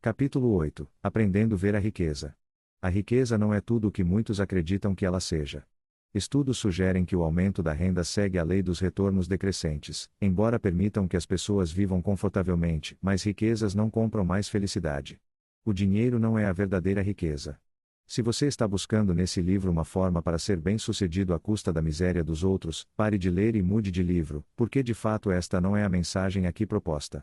Capítulo 8. Aprendendo a ver a riqueza. A riqueza não é tudo o que muitos acreditam que ela seja. Estudos sugerem que o aumento da renda segue a lei dos retornos decrescentes, embora permitam que as pessoas vivam confortavelmente, mas riquezas não compram mais felicidade. O dinheiro não é a verdadeira riqueza. Se você está buscando nesse livro uma forma para ser bem-sucedido à custa da miséria dos outros, pare de ler e mude de livro, porque de fato esta não é a mensagem aqui proposta.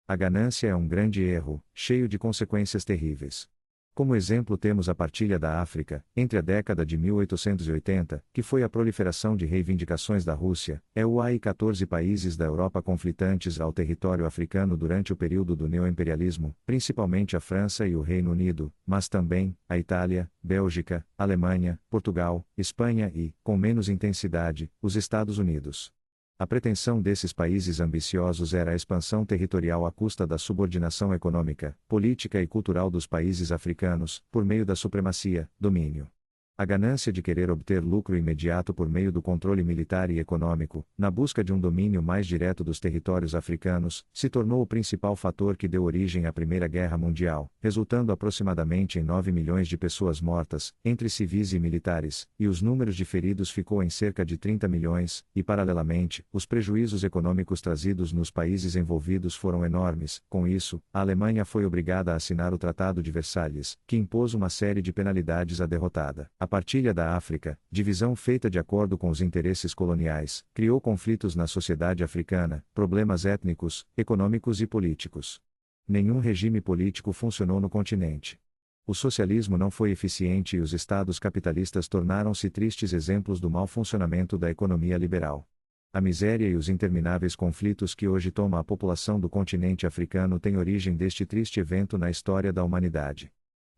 A ganância é um grande erro, cheio de consequências terríveis. Como exemplo temos a partilha da África, entre a década de 1880, que foi a proliferação de reivindicações da Rússia, EUA e 14 países da Europa conflitantes ao território africano durante o período do neoimperialismo, principalmente a França e o Reino Unido, mas também, a Itália, Bélgica, Alemanha, Portugal, Espanha e, com menos intensidade, os Estados Unidos. A pretensão desses países ambiciosos era a expansão territorial à custa da subordinação econômica, política e cultural dos países africanos, por meio da supremacia, domínio. A ganância de querer obter lucro imediato por meio do controle militar e econômico, na busca de um domínio mais direto dos territórios africanos, se tornou o principal fator que deu origem à Primeira Guerra Mundial, resultando aproximadamente em 9 milhões de pessoas mortas, entre civis e militares, e os números de feridos ficou em cerca de 30 milhões, e paralelamente, os prejuízos econômicos trazidos nos países envolvidos foram enormes. Com isso, a Alemanha foi obrigada a assinar o Tratado de Versalhes, que impôs uma série de penalidades à derrotada. A partilha da África, divisão feita de acordo com os interesses coloniais, criou conflitos na sociedade africana, problemas étnicos, econômicos e políticos. Nenhum regime político funcionou no continente. O socialismo não foi eficiente e os estados capitalistas tornaram-se tristes exemplos do mau funcionamento da economia liberal. A miséria e os intermináveis conflitos que hoje tomam a população do continente africano têm origem deste triste evento na história da humanidade.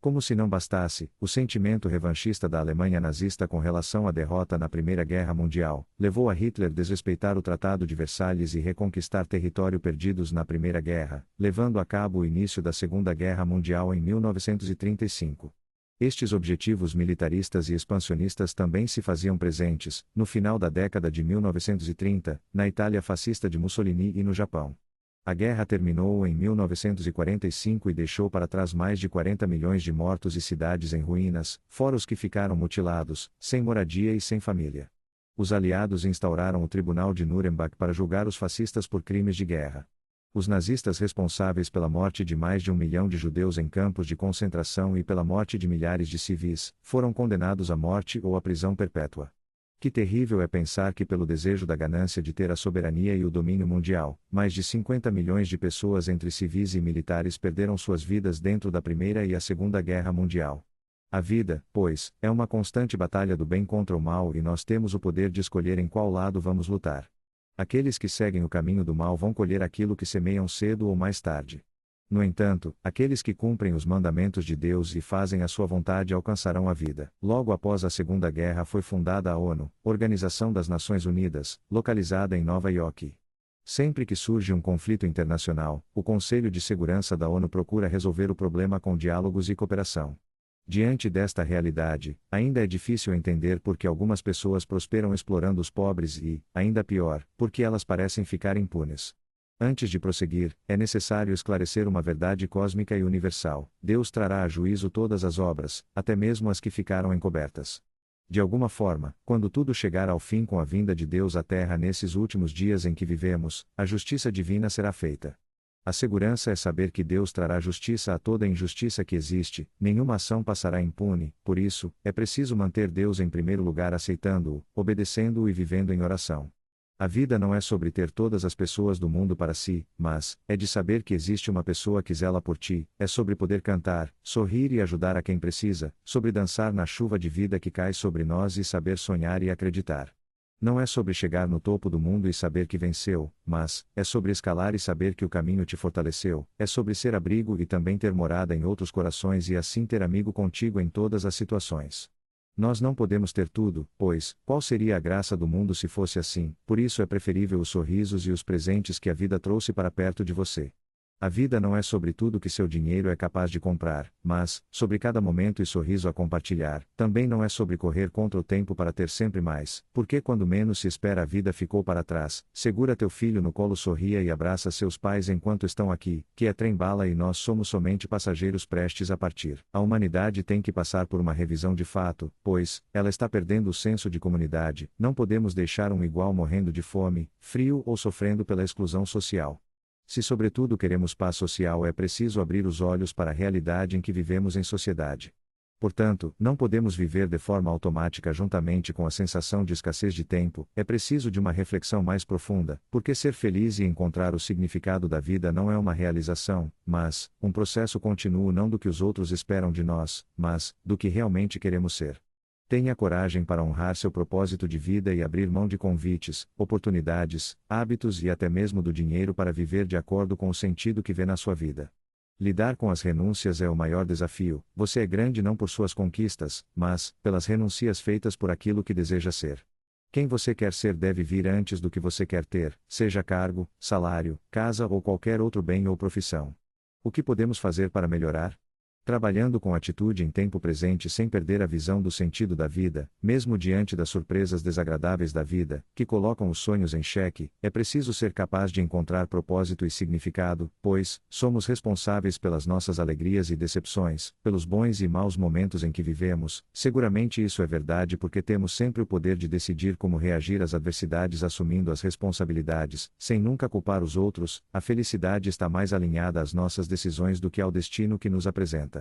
Como se não bastasse, o sentimento revanchista da Alemanha nazista com relação à derrota na Primeira Guerra Mundial, levou a Hitler desrespeitar o Tratado de Versalhes e reconquistar território perdidos na Primeira Guerra, levando a cabo o início da Segunda Guerra Mundial em 1935. Estes objetivos militaristas e expansionistas também se faziam presentes, no final da década de 1930, na Itália fascista de Mussolini e no Japão. A guerra terminou em 1945 e deixou para trás mais de 40 milhões de mortos e cidades em ruínas, fora os que ficaram mutilados, sem moradia e sem família. Os aliados instauraram o Tribunal de Nuremberg para julgar os fascistas por crimes de guerra. Os nazistas responsáveis pela morte de mais de 1 milhão de judeus em campos de concentração e pela morte de milhares de civis, foram condenados à morte ou à prisão perpétua. Que terrível é pensar que pelo desejo da ganância de ter a soberania e o domínio mundial, mais de 50 milhões de pessoas entre civis e militares perderam suas vidas dentro da Primeira e a Segunda Guerra Mundial. A vida, pois, é uma constante batalha do bem contra o mal e nós temos o poder de escolher em qual lado vamos lutar. Aqueles que seguem o caminho do mal vão colher aquilo que semeiam cedo ou mais tarde. No entanto, aqueles que cumprem os mandamentos de Deus e fazem a sua vontade alcançarão a vida. Logo após a Segunda Guerra foi fundada a ONU, Organização das Nações Unidas, localizada em Nova York. Sempre que surge um conflito internacional, o Conselho de Segurança da ONU procura resolver o problema com diálogos e cooperação. Diante desta realidade, ainda é difícil entender por que algumas pessoas prosperam explorando os pobres e, ainda pior, por que elas parecem ficar impunes. Antes de prosseguir, é necessário esclarecer uma verdade cósmica e universal: Deus trará a juízo todas as obras, até mesmo as que ficaram encobertas. De alguma forma, quando tudo chegar ao fim com a vinda de Deus à Terra nesses últimos dias em que vivemos, a justiça divina será feita. A segurança é saber que Deus trará justiça a toda injustiça que existe, nenhuma ação passará impune, por isso, é preciso manter Deus em primeiro lugar aceitando-o, obedecendo-o e vivendo em oração. A vida não é sobre ter todas as pessoas do mundo para si, mas é de saber que existe uma pessoa que zela por ti, é sobre poder cantar, sorrir e ajudar a quem precisa, sobre dançar na chuva de vida que cai sobre nós e saber sonhar e acreditar. Não é sobre chegar no topo do mundo e saber que venceu, mas é sobre escalar e saber que o caminho te fortaleceu, é sobre ser abrigo e também ter morada em outros corações e assim ter amigo contigo em todas as situações. Nós não podemos ter tudo, pois, qual seria a graça do mundo se fosse assim? Por isso é preferível os sorrisos e os presentes que a vida trouxe para perto de você. A vida não é sobre tudo que seu dinheiro é capaz de comprar, mas, sobre cada momento e sorriso a compartilhar. Também não é sobre correr contra o tempo para ter sempre mais, porque quando menos se espera a vida ficou para trás. Segura teu filho no colo, sorria e abraça seus pais enquanto estão aqui, que é trem-bala e nós somos somente passageiros prestes a partir. A humanidade tem que passar por uma revisão de fato, pois, ela está perdendo o senso de comunidade. Não podemos deixar um igual morrendo de fome, frio ou sofrendo pela exclusão social. Se sobretudo queremos paz social, é preciso abrir os olhos para a realidade em que vivemos em sociedade. Portanto, não podemos viver de forma automática juntamente com a sensação de escassez de tempo. É preciso de uma reflexão mais profunda, porque ser feliz e encontrar o significado da vida não é uma realização, mas um processo contínuo, não do que os outros esperam de nós, mas do que realmente queremos ser. Tenha coragem para honrar seu propósito de vida e abrir mão de convites, oportunidades, hábitos e até mesmo do dinheiro para viver de acordo com o sentido que vê na sua vida. Lidar com as renúncias é o maior desafio. Você é grande não por suas conquistas, mas pelas renúncias feitas por aquilo que deseja ser. Quem você quer ser deve vir antes do que você quer ter, seja cargo, salário, casa ou qualquer outro bem ou profissão. O que podemos fazer para melhorar? Trabalhando com atitude em tempo presente sem perder a visão do sentido da vida, mesmo diante das surpresas desagradáveis da vida, que colocam os sonhos em xeque, é preciso ser capaz de encontrar propósito e significado, pois, somos responsáveis pelas nossas alegrias e decepções, pelos bons e maus momentos em que vivemos. Seguramente isso é verdade porque temos sempre o poder de decidir como reagir às adversidades assumindo as responsabilidades, sem nunca culpar os outros. A felicidade está mais alinhada às nossas decisões do que ao destino que nos apresenta.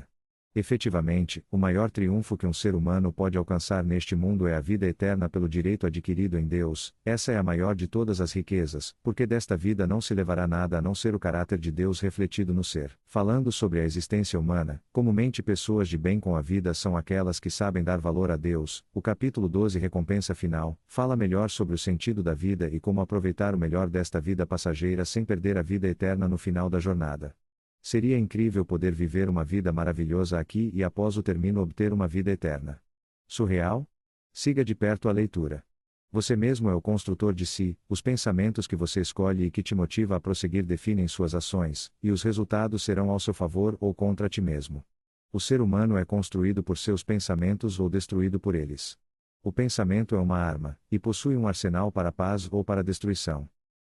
Efetivamente, o maior triunfo que um ser humano pode alcançar neste mundo é a vida eterna pelo direito adquirido em Deus. Essa é a maior de todas as riquezas, porque desta vida não se levará nada a não ser o caráter de Deus refletido no ser. Falando sobre a existência humana, comumente pessoas de bem com a vida são aquelas que sabem dar valor a Deus. O capítulo 12, Recompensa Final, fala melhor sobre o sentido da vida e como aproveitar o melhor desta vida passageira sem perder a vida eterna no final da jornada. Seria incrível poder viver uma vida maravilhosa aqui e após o término obter uma vida eterna. Surreal? Siga de perto a leitura. Você mesmo é o construtor de si, os pensamentos que você escolhe e que te motiva a prosseguir definem suas ações, e os resultados serão ao seu favor ou contra ti mesmo. O ser humano é construído por seus pensamentos ou destruído por eles. O pensamento é uma arma, e possui um arsenal para a paz ou para a destruição.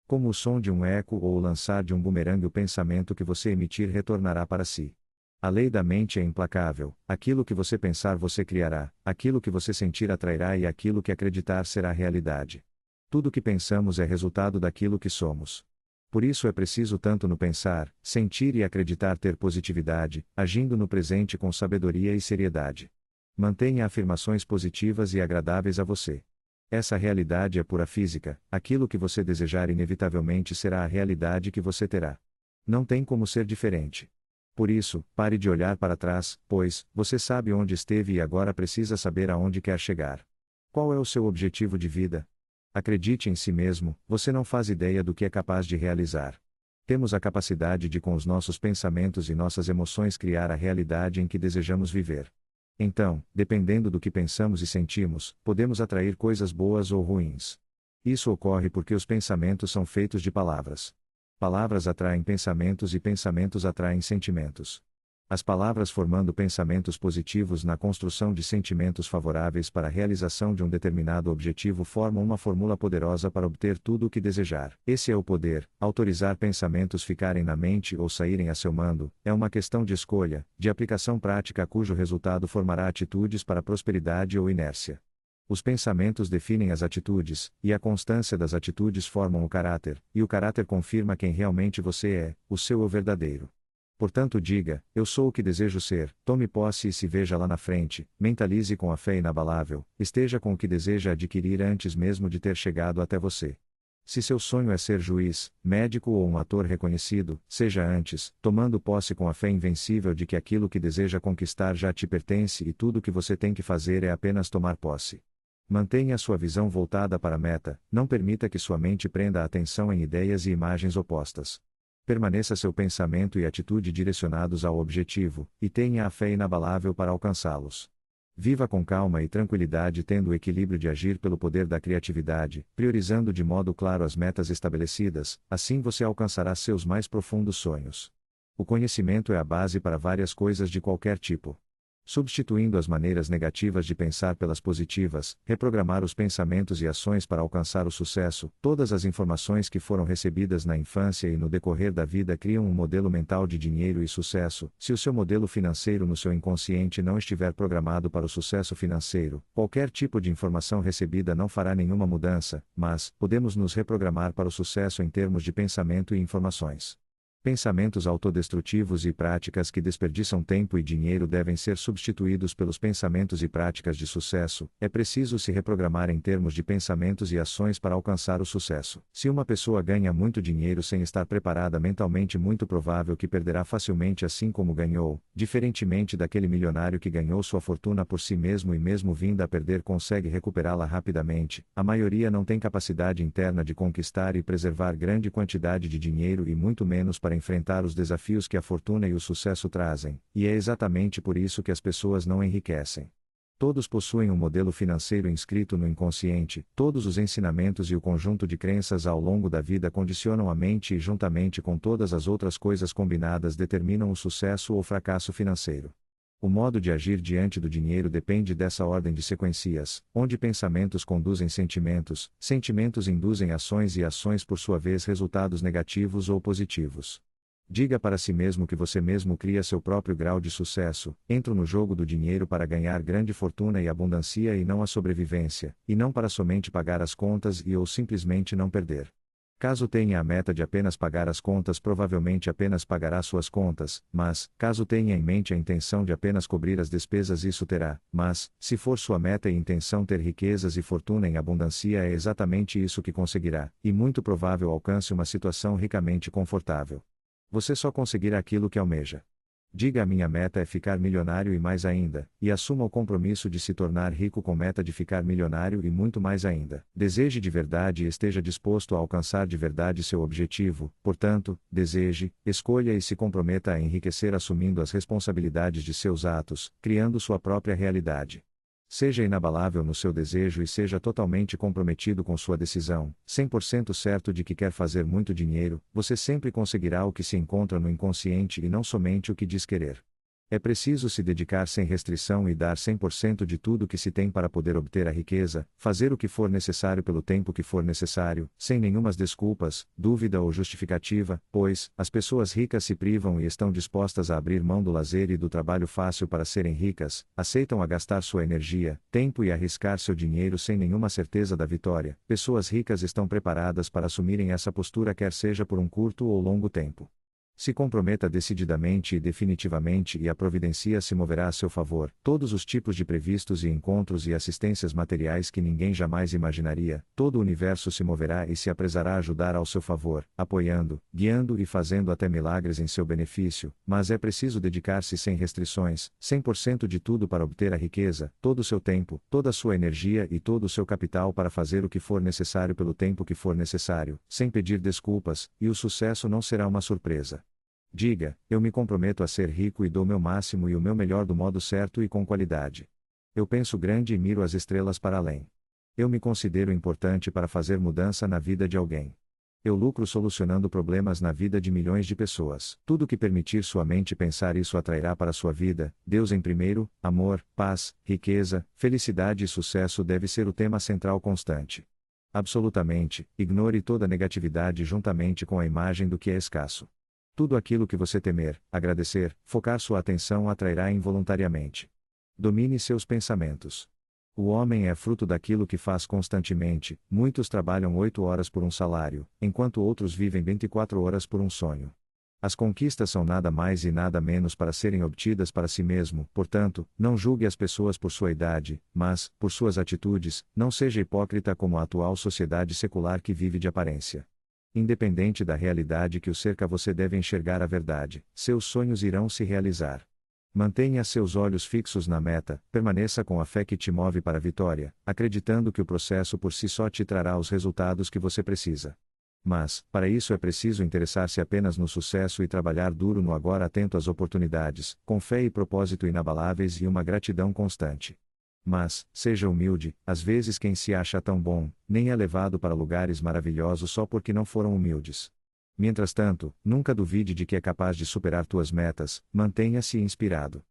Como o som de um eco ou o lançar de um bumerangue, o pensamento que você emitir retornará para si. A lei da mente é implacável: aquilo que você pensar você criará, aquilo que você sentir atrairá e aquilo que acreditar será realidade. Tudo que pensamos é resultado daquilo que somos. Por isso é preciso tanto no pensar, sentir e acreditar ter positividade, agindo no presente com sabedoria e seriedade. Mantenha afirmações positivas e agradáveis a você. Essa realidade é pura física, aquilo que você desejar inevitavelmente será a realidade que você terá. Não tem como ser diferente. Por isso, pare de olhar para trás, pois, você sabe onde esteve e agora precisa saber aonde quer chegar. Qual é o seu objetivo de vida? Acredite em si mesmo, você não faz ideia do que é capaz de realizar. Temos a capacidade de, com os nossos pensamentos e nossas emoções, criar a realidade em que desejamos viver. Então, dependendo do que pensamos e sentimos, podemos atrair coisas boas ou ruins. Isso ocorre porque os pensamentos são feitos de palavras. Palavras atraem pensamentos e pensamentos atraem sentimentos. As palavras formando pensamentos positivos na construção de sentimentos favoráveis para a realização de um determinado objetivo formam uma fórmula poderosa para obter tudo o que desejar. Esse é o poder. Autorizar pensamentos ficarem na mente ou saírem a seu mando, é uma questão de escolha, de aplicação prática cujo resultado formará atitudes para prosperidade ou inércia. Os pensamentos definem as atitudes, e a constância das atitudes formam o caráter, e o caráter confirma quem realmente você é, o seu eu verdadeiro. Portanto diga: eu sou o que desejo ser, tome posse e se veja lá na frente, mentalize com a fé inabalável, esteja com o que deseja adquirir antes mesmo de ter chegado até você. Se seu sonho é ser juiz, médico ou um ator reconhecido, seja antes, tomando posse com a fé invencível de que aquilo que deseja conquistar já te pertence e tudo o que você tem que fazer é apenas tomar posse. Mantenha sua visão voltada para a meta, não permita que sua mente prenda a atenção em ideias e imagens opostas. Permaneça seu pensamento e atitude direcionados ao objetivo, e tenha a fé inabalável para alcançá-los. Viva com calma e tranquilidade, tendo o equilíbrio de agir pelo poder da criatividade, priorizando de modo claro as metas estabelecidas, assim você alcançará seus mais profundos sonhos. O conhecimento é a base para várias coisas de qualquer tipo. Substituindo as maneiras negativas de pensar pelas positivas, reprogramar os pensamentos e ações para alcançar o sucesso, todas as informações que foram recebidas na infância e no decorrer da vida criam um modelo mental de dinheiro e sucesso. Se o seu modelo financeiro no seu inconsciente não estiver programado para o sucesso financeiro, qualquer tipo de informação recebida não fará nenhuma mudança, mas podemos nos reprogramar para o sucesso em termos de pensamento e informações. Pensamentos autodestrutivos e práticas que desperdiçam tempo e dinheiro devem ser substituídos pelos pensamentos e práticas de sucesso. É preciso se reprogramar em termos de pensamentos e ações para alcançar o sucesso. Se uma pessoa ganha muito dinheiro sem estar preparada mentalmente, muito provável que perderá facilmente assim como ganhou, diferentemente daquele milionário que ganhou sua fortuna por si mesmo e mesmo vindo a perder consegue recuperá-la rapidamente. A maioria não tem capacidade interna de conquistar e preservar grande quantidade de dinheiro e muito menos para enfrentar os desafios que a fortuna e o sucesso trazem, e é exatamente por isso que as pessoas não enriquecem. Todos possuem um modelo financeiro inscrito no inconsciente, todos os ensinamentos e o conjunto de crenças ao longo da vida condicionam a mente e, juntamente com todas as outras coisas combinadas, determinam o sucesso ou fracasso financeiro. O modo de agir diante do dinheiro depende dessa ordem de sequências, onde pensamentos conduzem sentimentos, sentimentos induzem ações e ações por sua vez resultados negativos ou positivos. Diga para si mesmo que você mesmo cria seu próprio grau de sucesso. Entro no jogo do dinheiro para ganhar grande fortuna e abundância e não a sobrevivência, e não para somente pagar as contas e ou simplesmente não perder. Caso tenha a meta de apenas pagar as contas, provavelmente apenas pagará suas contas, mas, caso tenha em mente a intenção de apenas cobrir as despesas, isso terá, mas, se for sua meta e intenção ter riquezas e fortuna em abundância, é exatamente isso que conseguirá, e muito provável alcance uma situação ricamente confortável. Você só conseguirá aquilo que almeja. Diga: a minha meta é ficar milionário e mais ainda, e assuma o compromisso de se tornar rico com meta de ficar milionário e muito mais ainda. Deseje de verdade e esteja disposto a alcançar de verdade seu objetivo, portanto, deseje, escolha e se comprometa a enriquecer assumindo as responsabilidades de seus atos, criando sua própria realidade. Seja inabalável no seu desejo e seja totalmente comprometido com sua decisão, 100% certo de que quer fazer muito dinheiro. Você sempre conseguirá o que se encontra no inconsciente e não somente o que diz querer. É preciso se dedicar sem restrição e dar 100% de tudo que se tem para poder obter a riqueza, fazer o que for necessário pelo tempo que for necessário, sem nenhumas desculpas, dúvida ou justificativa, pois, as pessoas ricas se privam e estão dispostas a abrir mão do lazer e do trabalho fácil para serem ricas, aceitam a gastar sua energia, tempo e arriscar seu dinheiro sem nenhuma certeza da vitória. Pessoas ricas estão preparadas para assumirem essa postura, quer seja por um curto ou longo tempo. Se comprometa decididamente e definitivamente e a providência se moverá a seu favor. Todos os tipos de previstos e encontros e assistências materiais que ninguém jamais imaginaria, todo o universo se moverá e se apressará a ajudar ao seu favor, apoiando, guiando e fazendo até milagres em seu benefício, mas é preciso dedicar-se sem restrições, 100% de tudo para obter a riqueza, todo o seu tempo, toda a sua energia e todo o seu capital para fazer o que for necessário pelo tempo que for necessário, sem pedir desculpas, e o sucesso não será uma surpresa. Diga: eu me comprometo a ser rico e dou meu máximo e o meu melhor do modo certo e com qualidade. Eu penso grande e miro as estrelas para além. Eu me considero importante para fazer mudança na vida de alguém. Eu lucro solucionando problemas na vida de milhões de pessoas. Tudo que permitir sua mente pensar isso atrairá para sua vida. Deus em primeiro, amor, paz, riqueza, felicidade e sucesso deve ser o tema central constante. Absolutamente, ignore toda negatividade juntamente com a imagem do que é escasso. Tudo aquilo que você temer, agradecer, focar sua atenção atrairá involuntariamente. Domine seus pensamentos. O homem é fruto daquilo que faz constantemente. Muitos trabalham 8 horas por um salário, enquanto outros vivem 24 horas por um sonho. As conquistas são nada mais e nada menos para serem obtidas para si mesmo. Portanto, não julgue as pessoas por sua idade, mas, por suas atitudes. Não seja hipócrita como a atual sociedade secular que vive de aparência. Independente da realidade que o cerca, você deve enxergar a verdade. Seus sonhos irão se realizar. Mantenha seus olhos fixos na meta, permaneça com a fé que te move para a vitória, acreditando que o processo por si só te trará os resultados que você precisa. Mas, para isso é preciso interessar-se apenas no sucesso e trabalhar duro no agora, atento às oportunidades, com fé e propósito inabaláveis e uma gratidão constante. Mas, seja humilde, às vezes quem se acha tão bom, nem é levado para lugares maravilhosos só porque não foram humildes. Mientras tanto, nunca duvide de que é capaz de superar tuas metas, mantenha-se inspirado.